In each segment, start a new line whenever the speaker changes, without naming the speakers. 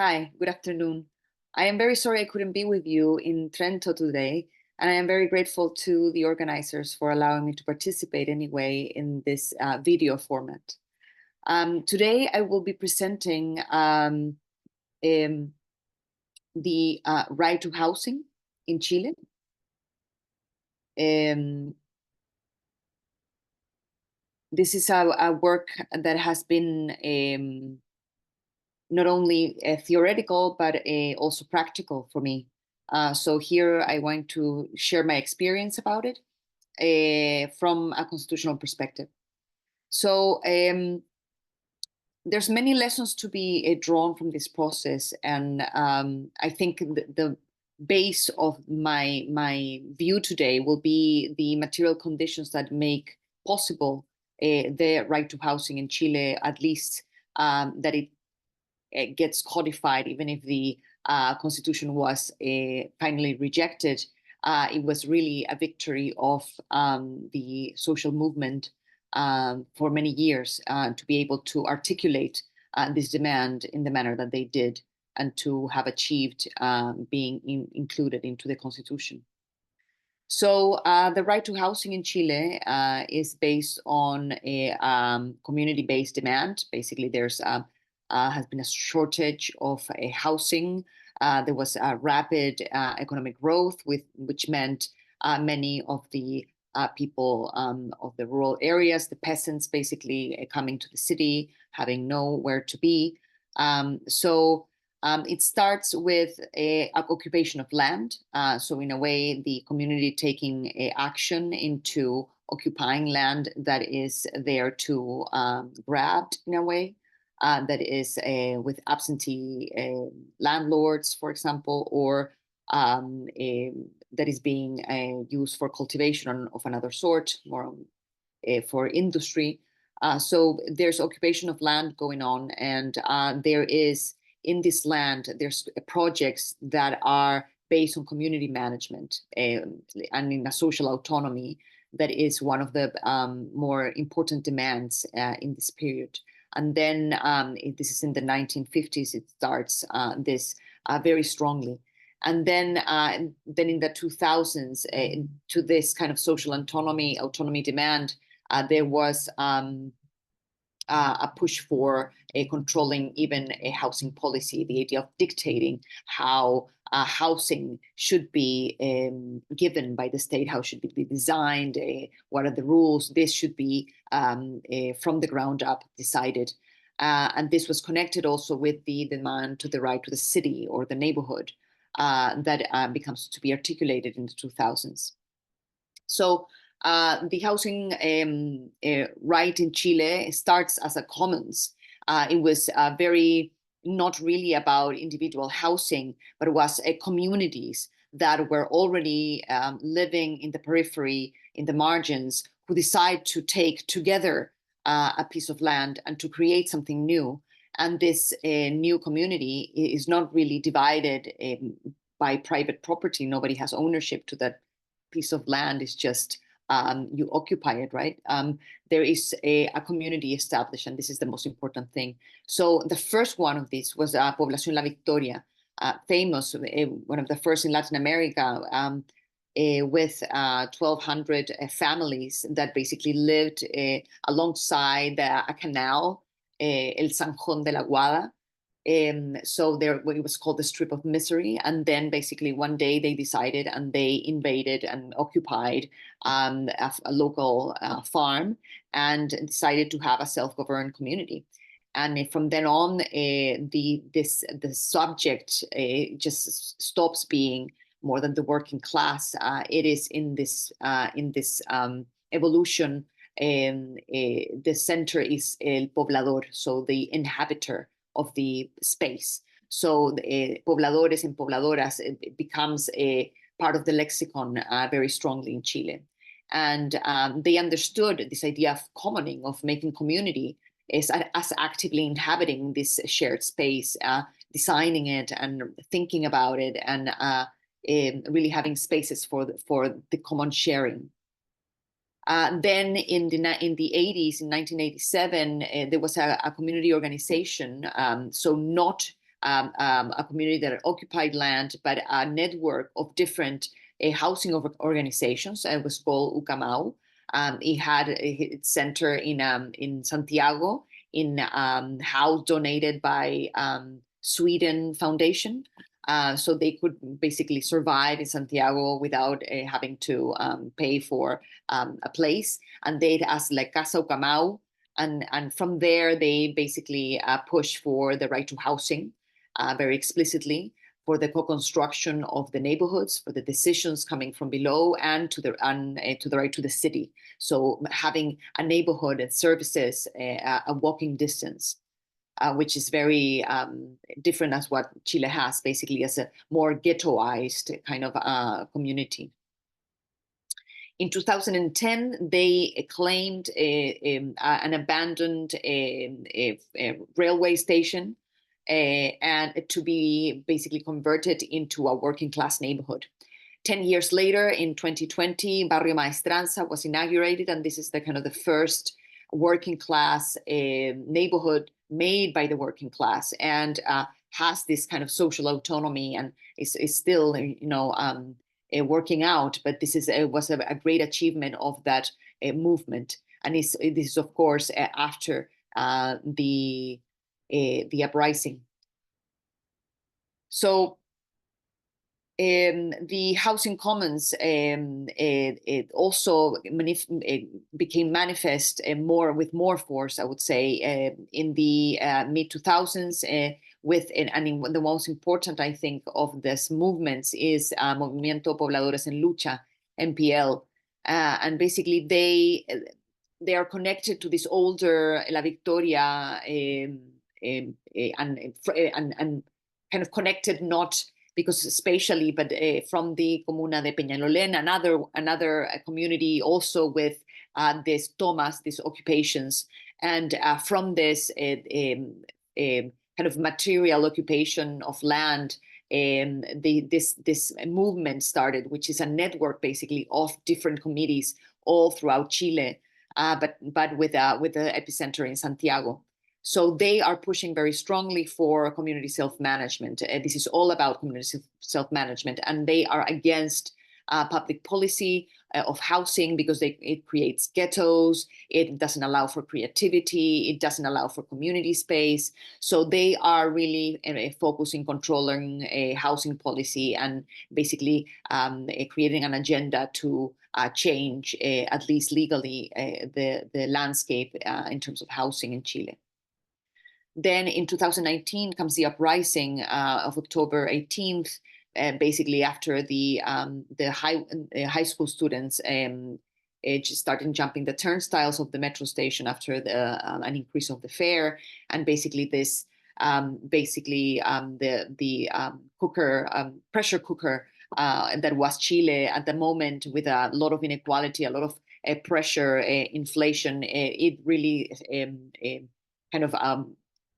Hi, good afternoon. I am very sorry I couldn't be with you in Trento today, and I am very grateful to the organizers for allowing me to participate anyway in this video format. Today, I will be presenting the right to housing in Chile. This is a work that has been not only theoretical, but also practical for me. So here I want to share my experience about it from a constitutional perspective. So there's many lessons to be drawn from this process. And I think the base of my view today will be the material conditions that make possible the right to housing in Chile, at least that it gets codified, even if the constitution was finally rejected. It was really a victory of the social movement for many years to be able to articulate this demand in the manner that they did and to have achieved being included into the constitution. So the right to housing in Chile is based on a community-based demand. Basically, there's has been a shortage of housing. There was a rapid economic growth, which meant many of the people of the rural areas, the peasants, basically coming to the city, having nowhere to be. So it starts with a occupation of land. So in a way, the community taking action into occupying land that is there to grabbed in a way. That is with absentee landlords, for example, or that is being used for cultivation of another sort, more for industry. So there's occupation of land going on, and there is in this land, there's projects that are based on community management and in a social autonomy that is one of the more important demands in this period. And then this is in the 1950s, it starts this very strongly. And then in the 2000s, to this kind of social autonomy demand, there was a push for controlling even a housing policy, the idea of dictating how housing should be given by the state, how should it be designed, what are the rules, this should be from the ground up decided. And this was connected also with the demand to the right to the city or the neighborhood that becomes to be articulated in the 2000s. So the housing right in Chile starts as a commons. It was very not really about individual housing, but it was communities that were already living in the periphery, in the margins, who decide to take together a piece of land and to create something new. And this new community is not really divided by private property. Nobody has ownership to that piece of land. It's just you occupy it, right? There is a community established, and this is the most important thing. So the first one of these was Población La Victoria, famous, one of the first in Latin America, with 1,200 families that basically lived alongside a canal, El Zanjón de la Guada. So there, it was called the Strip of Misery. And then basically one day they decided and they invaded and occupied a local farm and decided to have a self-governed community. And from then on, the subject just stops being more than the working class. It is in this evolution. The center is el poblador, so the inhabitor of the space. So pobladores and pobladoras, it becomes a part of the lexicon very strongly in Chile. And they understood this idea of commoning, of making community, as actively inhabiting this shared space, designing it and thinking about it, and really having spaces for the common sharing. Then in the 80s, in 1987, there was a community organization, so not a community that occupied land, but a network of different housing organizations. It was called Ucamau. It had its center in Santiago, in house donated by Sweden Foundation. So they could basically survive in Santiago without having to pay for a place. And they asked like Casa Ucamau. And from there, they basically push for the right to housing very explicitly, for the co-construction of the neighborhoods, for the decisions coming from below, and to the right to the city. So having a neighborhood and services a walking distance, which is very different as what Chile has, basically as a more ghettoized kind of community. In 2010, they claimed an abandoned railway station and to be basically converted into a working class neighborhood. 10 years later, in 2020, Barrio Maestranza was inaugurated, and this is the kind of the first working class neighborhood made by the working class, and has this kind of social autonomy, and is still, working out. But this was a great achievement of that movement, and this is of course after the uprising. So the housing commons it also became manifest with more force, I would say, in the mid 2000s. And the most important, I think, of this movements is Movimiento Pobladores en Lucha, MPL, and basically they are connected to this older La Victoria and kind of connected not because spatially, but from the Comuna de Peñalolén, another community also with these tomas, these occupations, and from this kind of material occupation of land, this movement started, which is a network basically of different committees all throughout Chile, but with the epicenter in Santiago. So they are pushing very strongly for community self-management. This is all about community self-management, and they are against public policy of housing because it creates ghettos, it doesn't allow for creativity, it doesn't allow for community space. So they are really focusing controlling housing policy and basically creating an agenda to change, at least legally, the landscape in terms of housing in Chile. Then in 2019 comes the uprising of October 18th, basically after the high school students just started jumping the turnstiles of the metro station after an increase of the fare, and basically this pressure cooker that was Chile at the moment, with a lot of inequality, a lot of pressure, inflation. It really kind of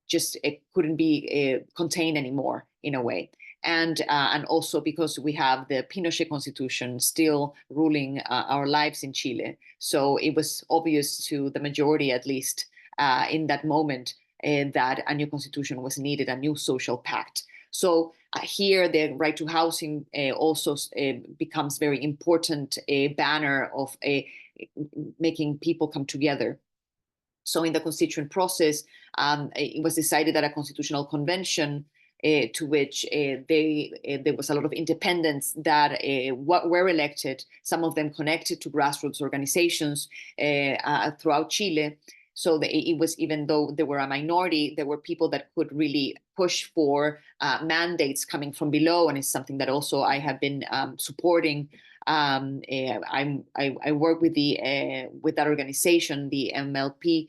just it couldn't be contained anymore in a way. And also because we have the Pinochet constitution still ruling our lives in Chile. So it was obvious to the majority, at least in that moment, that a new constitution was needed, a new social pact. So here the right to housing also becomes very important, a banner of making people come together. So in the constituent process, it was decided that a constitutional convention to which there was a lot of independents that were elected, some of them connected to grassroots organizations throughout Chile. So it was, even though they were a minority, there were people that could really push for mandates coming from below, and it's something that also I have been supporting. I work with that organization, the MLP,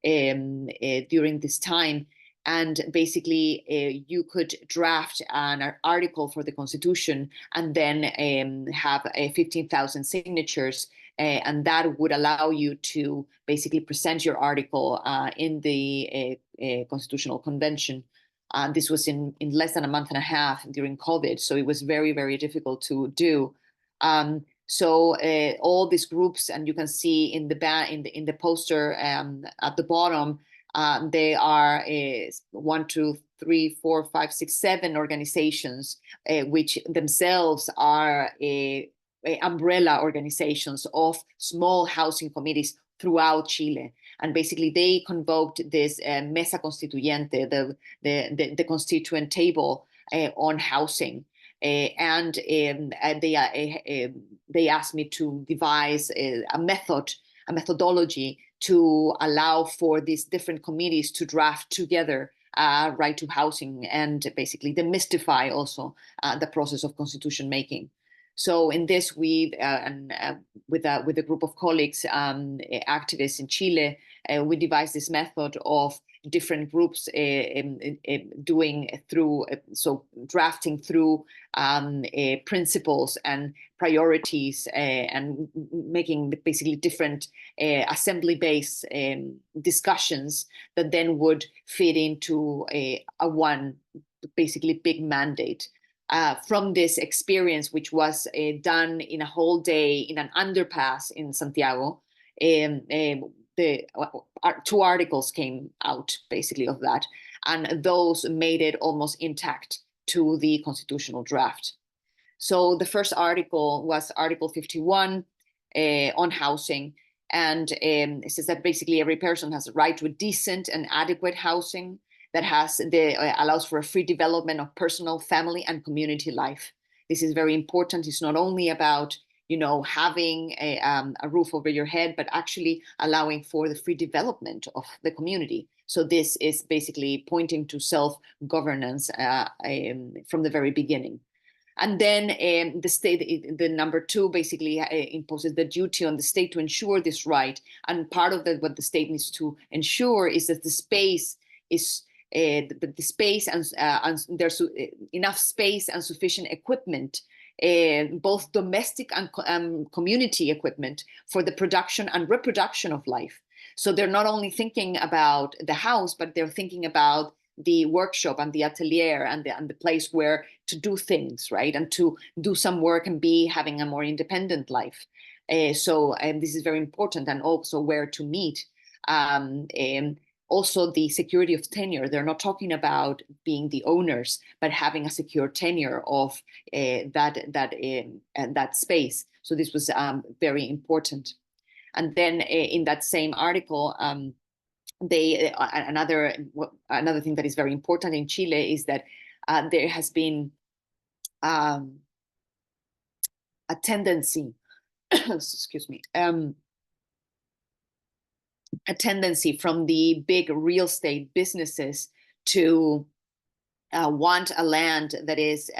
during this time. And basically, you could draft an article for the Constitution and then have 15,000 signatures, and that would allow you to basically present your article in the Constitutional Convention. This was in less than a month and a half during COVID, so it was very, very difficult to do. So all these groups, and you can see in the poster at the bottom, they are 1, 2, three, four, five, six, seven organizations, which themselves are umbrella organizations of small housing committees throughout Chile. And basically they convoked this Mesa Constituyente, the constituent table on housing. And they asked me to devise a methodology to allow for these different committees to draft together right to housing and basically demystify also the process of constitution making. So in this, with a group of colleagues, activists in Chile, we devised this method of different groups doing through, so drafting through principles and priorities and making basically different assembly-based discussions that then would fit into a one basically big mandate. From this experience, which was done in a whole day in an underpass in Santiago, two articles came out basically of that, and those made it almost intact to the constitutional draft. So the first article was Article 51 on housing, and it says that basically every person has a right to a decent and adequate housing that allows for a free development of personal, family, and community life. This is very important. It's not only about having a roof over your head, but actually allowing for the free development of the community. So this is basically pointing to self-governance from the very beginning. And then the state, the number two, basically imposes the duty on the state to ensure this right. And part of what the state needs to ensure is that the space is the space and there's enough space and sufficient equipment, both domestic and community equipment, for the production and reproduction of life. So they're not only thinking about the house, but they're thinking about the workshop and the atelier and the place where to do things, right? And to do some work and be having a more independent life. So this is very important, and also where to meet. Also the security of tenure. They're not talking about being the owners, but having a secure tenure of that space. So this was very important. And then in that same article, another thing that is very important in Chile is that there has been a tendency, excuse me, a tendency from the big real estate businesses to want a land that is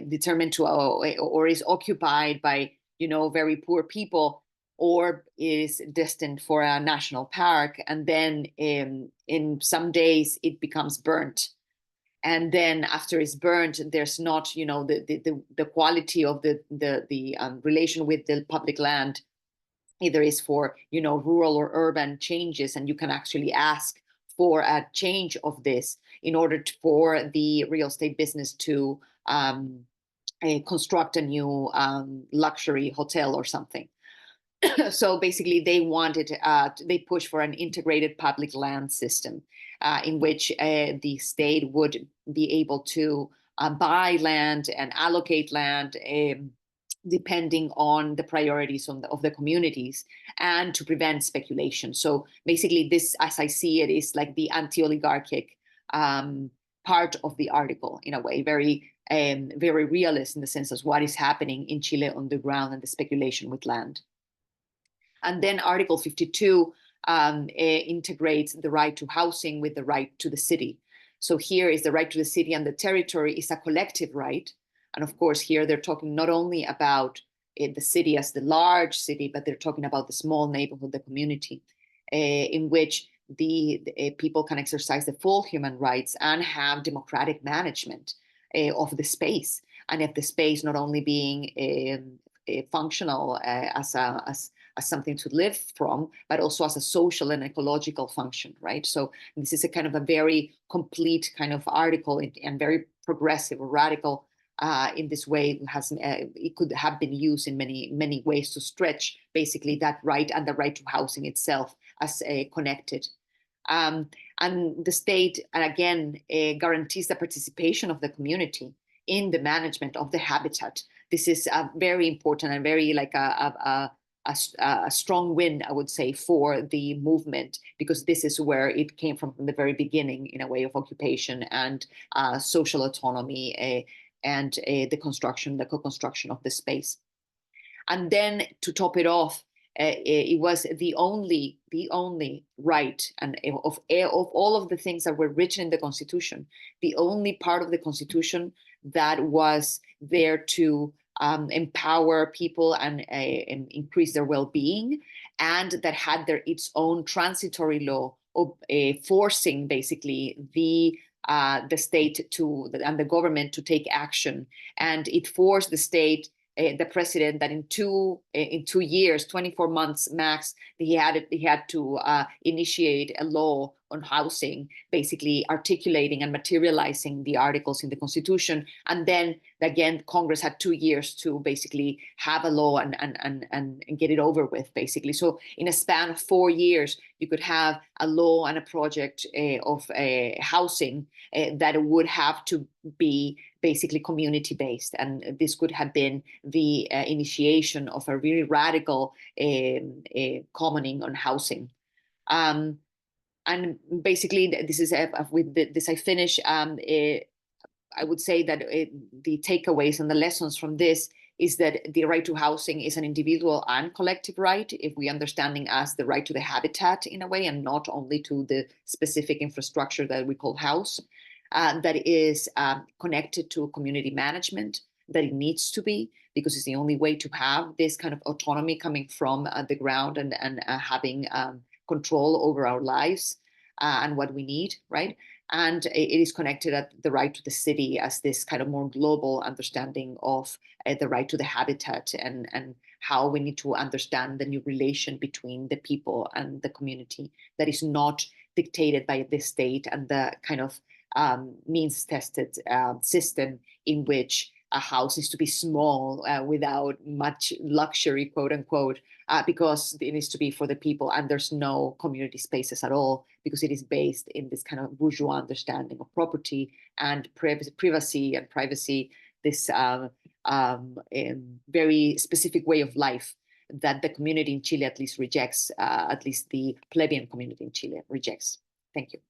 determined to or is occupied by very poor people, or is destined for a national park, and then in some days it becomes burnt. And then after it's burnt, there's not the quality of the relation with the public land either is for rural or urban changes, and you can actually ask for a change of this in order for the real estate business to construct a new luxury hotel or something. So basically they push for an integrated public land system in which the state would be able to buy land and allocate land depending on the priorities of the communities, and to prevent speculation. So basically this, as I see it, is like the anti-oligarchic part of the article, in a way, very realist in the sense of what is happening in Chile on the ground and the speculation with land. And then Article 52 integrates the right to housing with the right to the city. So here is the right to the city, and the territory is a collective right. And of course, here they're talking not only about the city as the large city, but they're talking about the small neighborhood, the community, in which the people can exercise the full human rights and have democratic management of the space. And if the space not only being functional as something to live from, but also as a social and ecological function, right? So this is a kind of a very complete kind of article and very progressive or radical in this way. It could have been used in many ways to stretch basically that right and the right to housing itself as connected. And And the state, again, guarantees the participation of the community in the management of the habitat. This is very important and very like a strong win, I would say, for the movement, because this is where it came from the very beginning, in a way of occupation and social autonomy and the co-construction of the space. And then to top it off, it was the only right, and of all of the things that were written in the Constitution, the only part of the Constitution that was there to empower people and increase their well-being, and that had its own transitory law forcing basically the state and the government to take action, and it forced the state, the president, that in 2 years, 24 months max, he had to initiate a law on housing, basically articulating and materializing the articles in the Constitution. And then again, Congress had 2 years to basically have a law and get it over with, basically. So in a span of 4 years, you could have a law and a project of housing that would have to be basically community-based. And this could have been the initiation of a really radical commoning on housing. And basically, this is with this I finish. I would say that the takeaways and the lessons from this is that the right to housing is an individual and collective right, if we understanding as the right to the habitat in a way, and not only to the specific infrastructure that we call house, that is connected to community management, that it needs to be, because it's the only way to have this kind of autonomy coming from the ground and having control over our lives and what we need, right? And it is connected at the right to the city as this kind of more global understanding of the right to the habitat, and how we need to understand the new relation between the people and the community that is not dictated by the state and the kind of means-tested system in which a house is to be small without much luxury, quote unquote, because it needs to be for the people, and there's no community spaces at all, because it is based in this kind of bourgeois understanding of property and privacy, this very specific way of life that the community in Chile at least rejects, at least the plebeian community in Chile rejects. Thank you.